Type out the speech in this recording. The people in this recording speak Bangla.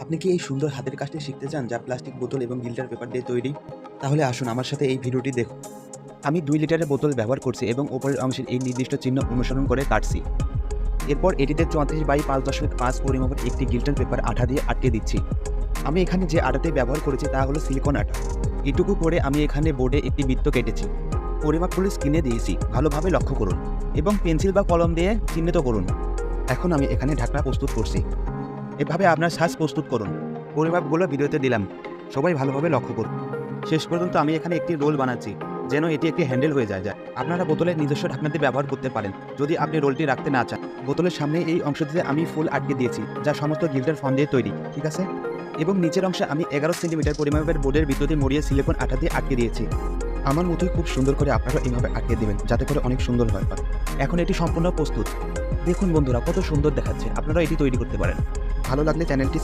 আপনি কি এই সুন্দর হাতের কাজটি শিখতে চান যা প্লাস্টিক বোতল এবং গিল্টার পেপার দিয়ে তৈরি? তাহলে আসুন আমার সাথে এই ভিডিওটি দেখুন। আমি 2 লিটারের বোতল ব্যবহার করছি এবং উপরের অংশের এই নির্দিষ্ট চিহ্ন অনুসরণ করে কাটছি। এরপর এটিতে 34/5.5 পরিমাপের একটি গিল্টার পেপার আঠা দিয়ে আটকে দিচ্ছি। আমি এখানে যে আঠাটি ব্যবহার করেছি তা হলো সিলিকন আঠা। এটুকু করে আমি এখানে বোর্ডে একটি বৃত্ত কেটেছি। পরিমাপগুলো স্ক্রিনে দিয়েছি, ভালোভাবে লক্ষ্য করুন এবং পেন্সিল বা কলম দিয়ে চিহ্নিত করুন। এখন আমি এখানে ঢাকনা প্রস্তুত করছি। এভাবে আপনার সাজ প্রস্তুত করুন। পরিমাপগুলো ভিডিওতে দিলাম, সবাই ভালোভাবে লক্ষ্য করুন। শেষ পর্যন্ত আমি এখানে একটি রোল বানাচ্ছি যেন এটি একটি হ্যান্ডেল হয়ে যায়। আপনারা বোতলের নিজস্ব ঢাকনাটি ব্যবহার করতে পারেন যদি আপনি রোলটি রাখতে না চান। বোতলের সামনে এই অংশটিতে আমি ফুল আটকে দিয়েছি যা সমস্ত গিল্টার ফর্ম দিয়ে তৈরি, ঠিক আছে? এবং নিচের অংশে আমি 11 সেন্টিমিটার পরিমাপের বোর্ডের ভিতরে মরিয়ে সিলিকন আঠা দিয়ে আটকে দিয়েছি। আমার মতোই খুব সুন্দর করে আপনারা এইভাবে আটকে দেবেন যাতে করে অনেক সুন্দর হয়। এখন এটি সম্পূর্ণ প্রস্তুত। দেখুন বন্ধুরা, কত সুন্দর দেখাচ্ছে। আপনারা এটি তৈরি করতে পারেন। ভালো লাগলে চ্যানেলটি